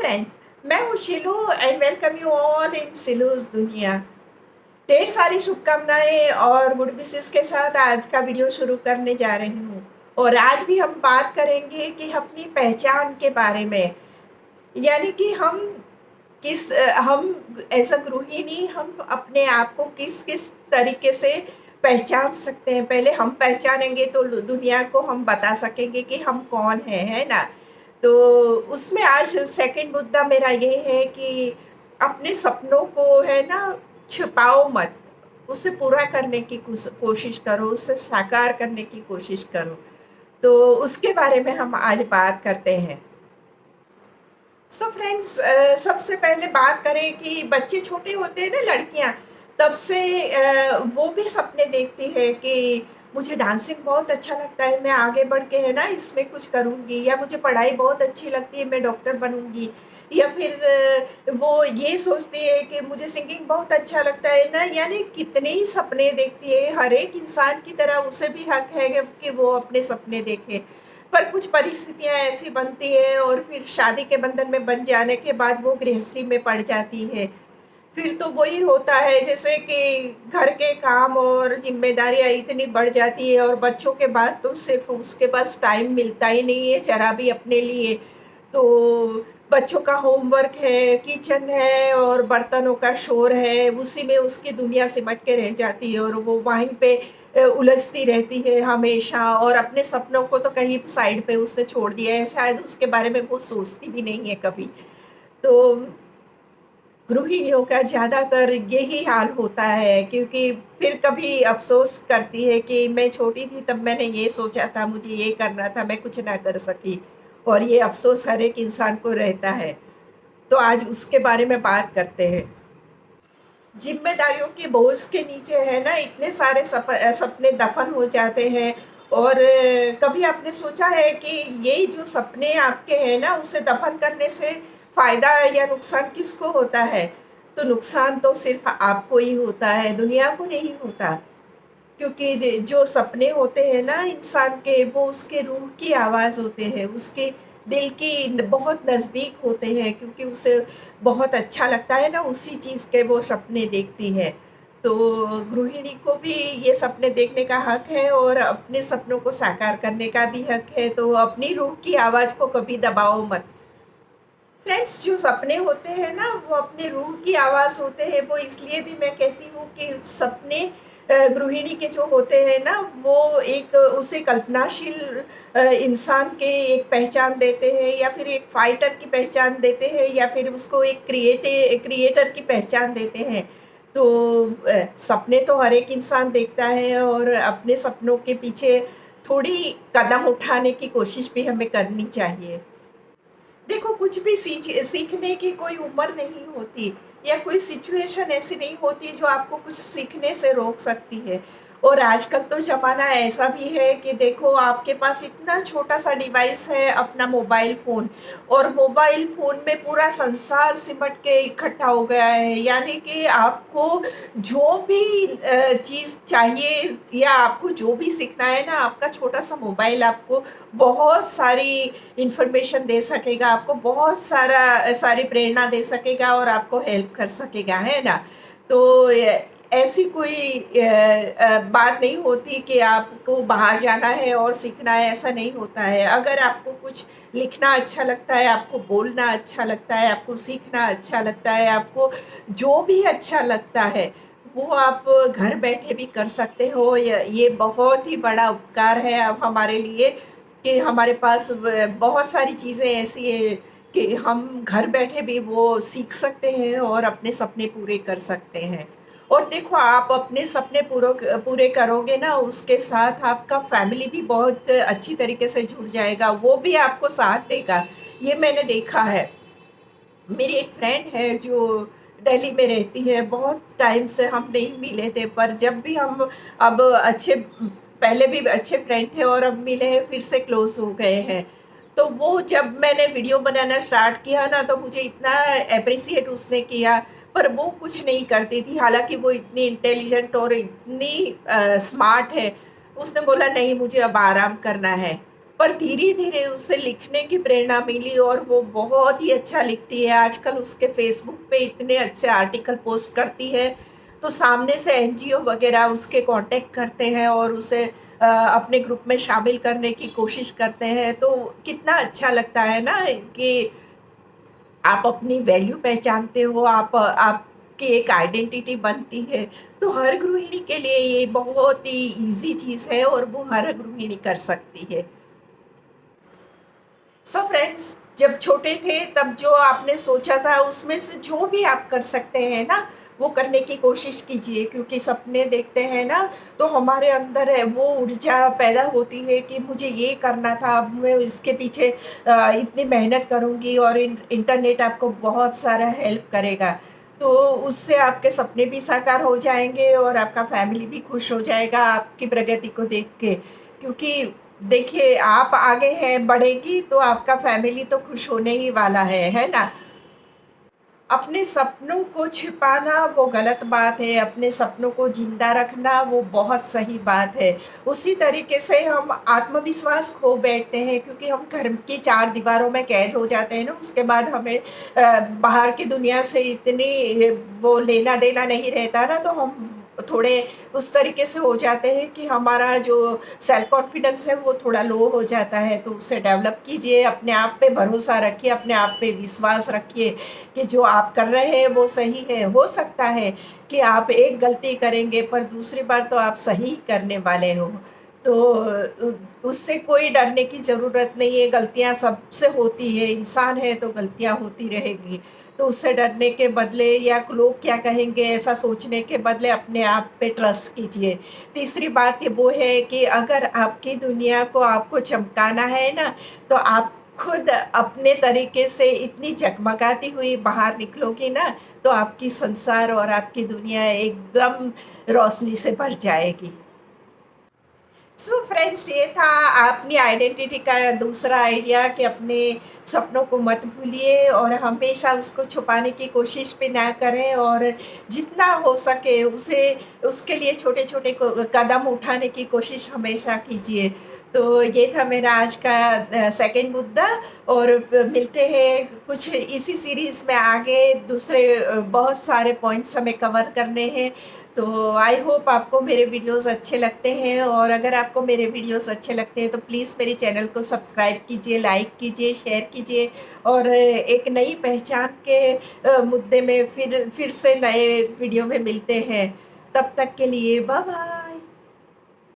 Friends, मैं हूँ Shilu and welcome you all in Shilu's दुनिया। ढेर सारी शुभकामनाएं और गुड विशेस के साथ आज का वीडियो शुरू करने जा रही हूँ। और आज भी हम बात करेंगे कि अपनी पहचान के बारे में, यानी कि हम एज अ गृहिणी हम अपने आप को किस किस तरीके से पहचान सकते हैं। पहले हम पहचानेंगे तो दुनिया को हम बता सकेंगे कि हम कौन हैं, है ना। तो उसमें आज सेकंड मुद्दा मेरा ये है कि अपने सपनों को, है ना, छिपाओ मत। उसे पूरा करने की कोशिश करो, उसे साकार करने की कोशिश करो। तो उसके बारे में हम आज बात करते हैं। सो फ्रेंड्स, सबसे पहले बात करें कि बच्चे छोटे होते हैं ना, लड़कियां, तब से वो भी सपने देखती है कि मुझे डांसिंग बहुत अच्छा लगता है, मैं आगे बढ़ के, है ना, इसमें कुछ करूंगी, या मुझे पढ़ाई बहुत अच्छी लगती है, मैं डॉक्टर बनूंगी। या फिर वो ये सोचती है कि मुझे सिंगिंग बहुत अच्छा लगता है ना। यानी कितने ही सपने देखती है। हर एक इंसान की तरह उसे भी हक है कि वो अपने सपने देखे। पर कुछ परिस्थितियां ऐसी बनती है और फिर शादी के बंधन में बंध जाने के बाद वो गृहस्थी में पड़ जाती है। फिर तो वही होता है जैसे कि घर के काम और जिम्मेदारियां इतनी बढ़ जाती है, और बच्चों के बाद तो सिर्फ उसके पास टाइम मिलता ही नहीं है जरा भी अपने लिए। तो बच्चों का होमवर्क है, किचन है और बर्तनों का शोर है, उसी में उसकी दुनिया सिमट के रह जाती है और वो वहीं पे उलझती रहती है हमेशा। और अपने सपनों को तो कहीं साइड पे उसने छोड़ दिया है, शायद उसके बारे में वो सोचती भी नहीं है कभी। तो गृहिणियों का ज़्यादातर यही हाल होता है, क्योंकि फिर कभी अफ़सोस करती है कि मैं छोटी थी तब मैंने ये सोचा था, मुझे ये करना था, मैं कुछ ना कर सकी। और ये अफ़सोस हर एक इंसान को रहता है। तो आज उसके बारे में बात करते हैं। ज़िम्मेदारियों के बोझ के नीचे, है ना, इतने सारे सपने दफ़न हो जाते हैं। और कभी आपने सोचा है कि ये जो सपने आपके हैं ना, उसे दफ़न करने से फ़ायदा या नुकसान किसको होता है? तो नुकसान तो सिर्फ़ आपको ही होता है, दुनिया को नहीं होता। क्योंकि जो सपने होते हैं ना इंसान के, वो उसके रूह की आवाज़ होते हैं, उसके दिल की बहुत नज़दीक होते हैं, क्योंकि उसे बहुत अच्छा लगता है ना उसी चीज़ के वो सपने देखती है। तो गृहिणी को भी ये सपने देखने का हक है और अपने सपनों को साकार करने का भी हक है। तो अपनी रूह की आवाज़ को कभी दबाओ मत। फ्रेंड्स, जो सपने होते हैं ना, वो अपनी रूह की आवाज़ होते हैं। वो इसलिए भी मैं कहती हूँ कि सपने गृहिणी के जो होते हैं ना, वो एक उसे कल्पनाशील इंसान के एक पहचान देते हैं, या फिर एक फाइटर की पहचान देते हैं, या फिर उसको एक क्रिएटर की पहचान देते हैं। तो सपने तो हर एक इंसान देखता है, और अपने सपनों के पीछे थोड़ी कदम उठाने की कोशिश भी हमें करनी चाहिए। देखो, कुछ भी सीखने की कोई उम्र नहीं होती, या कोई सिचुएशन ऐसी नहीं होती जो आपको कुछ सीखने से रोक सकती है। और आजकल तो ज़माना ऐसा भी है कि देखो, आपके पास इतना छोटा-सा डिवाइस है, अपना मोबाइल फ़ोन, और मोबाइल फ़ोन में पूरा संसार सिमट के इकट्ठा हो गया है। यानी कि आपको जो भी चीज़ चाहिए, या आपको जो भी सीखना है ना, आपका छोटा-सा मोबाइल आपको बहुत सारी इन्फॉर्मेशन दे सकेगा, आपको बहुत सारी प्रेरणा दे सकेगा और आपको हेल्प कर सकेगा, है ना? तो ऐसी कोई बात नहीं होती कि आपको बाहर जाना है और सीखना है, ऐसा नहीं होता है। अगर आपको कुछ लिखना अच्छा लगता है, आपको बोलना अच्छा लगता है, आपको सीखना अच्छा लगता है, आपको जो भी अच्छा लगता है, वो आप घर बैठे भी कर सकते हो। ये बहुत ही बड़ा उपकार है अब हमारे लिए कि हमारे पास बहुत सारी चीज़ें ऐसी हैं कि हम घर बैठे भी वो सीख सकते हैं और अपने सपने पूरे कर सकते हैं। और देखो, आप अपने सपने पूरे करोगे ना, उसके साथ आपका फैमिली भी बहुत अच्छी तरीके से जुड़ जाएगा, वो भी आपको साथ देगा। ये मैंने देखा है। मेरी एक फ्रेंड है जो दिल्ली में रहती है। बहुत टाइम से हम नहीं मिले थे, पर जब भी हम अब अच्छे पहले भी अच्छे फ्रेंड थे और अब मिले हैं, फिर से क्लोज हो गए हैं। तो वो जब मैंने वीडियो बनाना स्टार्ट किया ना, तो मुझे इतना अप्रिसिएट उसने किया। पर वो कुछ नहीं करती थी, हालांकि वो इतनी इंटेलिजेंट और इतनी स्मार्ट है। उसने बोला, नहीं, मुझे अब आराम करना है। पर धीरे-धीरे उसे लिखने की प्रेरणा मिली और वो बहुत ही अच्छा लिखती है। आजकल उसके फ़ेसबुक पे इतने अच्छे आर्टिकल पोस्ट करती है, तो सामने से एनजीओ वग़ैरह उसके कॉन्टैक्ट करते हैं और उसे अपने ग्रुप में शामिल करने की कोशिश करते हैं। तो कितना अच्छा लगता है ना कि आप अपनी वैल्यू पहचानते हो, आपकी एक आइडेंटिटी बनती है। तो हर गृहिणी के लिए ये बहुत ही ईज़ी चीज़ है और वो हर गृहिणी कर सकती है। सो फ्रेंड्स, जब छोटे थे तब जो आपने सोचा था उसमें से जो भी आप कर सकते हैं ना, वो करने की कोशिश कीजिए, क्योंकि सपने देखते हैं ना, तो हमारे अंदर है वो ऊर्जा पैदा होती है कि मुझे ये करना था, अब मैं इसके पीछे इतनी मेहनत करूँगी और इंटरनेट आपको बहुत सारा हेल्प करेगा। तो उससे आपके सपने भी साकार हो जाएँगे और आपका फैमिली भी खुश हो जाएगा आपकी प्रगति को देख के। क्योंकि देखिए, आप आगे हैं, बढ़ेगी तो आपका फैमिली तो खुश होने ही वाला है ना? अपने सपनों को छिपाना वो गलत बात है, अपने सपनों को ज़िंदा रखना वो बहुत सही बात है। उसी तरीके से हम आत्मविश्वास खो बैठते हैं, क्योंकि हम घर की 4 दीवारों में कैद हो जाते हैं ना, उसके बाद हमें बाहर की दुनिया से इतनी वो लेना-देना नहीं रहता ना, तो हम थोड़े उस तरीके से हो जाते हैं कि हमारा जो सेल्फ कॉन्फिडेंस है वो थोड़ा लो हो जाता है। तो उसे डेवलप कीजिए, अपने आप पे भरोसा रखिए, अपने आप पे विश्वास रखिए कि जो आप कर रहे हैं वो सही है। हो सकता है कि आप एक गलती करेंगे पर दूसरी बार तो आप सही करने वाले हो। तो उससे कोई डरने की ज़रूरत नहीं है, गलतियाँ सबसे होती है, इंसान है तो गलतियाँ होती रहेगी। तो उससे डरने के बदले या लोग क्या कहेंगे ऐसा सोचने के बदले अपने आप पे ट्रस्ट कीजिए। तीसरी बात ये वो है कि अगर आपकी दुनिया को आपको चमकाना है ना, तो आप खुद अपने तरीके से इतनी जगमगाती हुई बाहर निकलोगी ना, तो आपकी संसार और आपकी दुनिया एकदम रोशनी से भर जाएगी। सो फ्रेंड्स, ये था अपनी आइडेंटिटी का दूसरा आइडिया कि अपने सपनों को मत भूलिए और हमेशा उसको छुपाने की कोशिश भी ना करें, और जितना हो सके उसे उसके लिए छोटे-छोटे कदम उठाने की कोशिश हमेशा कीजिए। तो ये था मेरा आज का सेकंड मुद्दा, और मिलते हैं कुछ इसी सीरीज़ में आगे, दूसरे बहुत सारे पॉइंट्स हमें कवर करने हैं। तो आई होप आपको मेरे वीडियोज़ अच्छे लगते हैं, और अगर आपको मेरे वीडियोज़ अच्छे लगते हैं तो प्लीज़ मेरे चैनल को सब्सक्राइब कीजिए, लाइक कीजिए, शेयर कीजिए, और एक नई पहचान के मुद्दे में फिर से नए वीडियो में मिलते हैं। तब तक के लिए बाय बाय।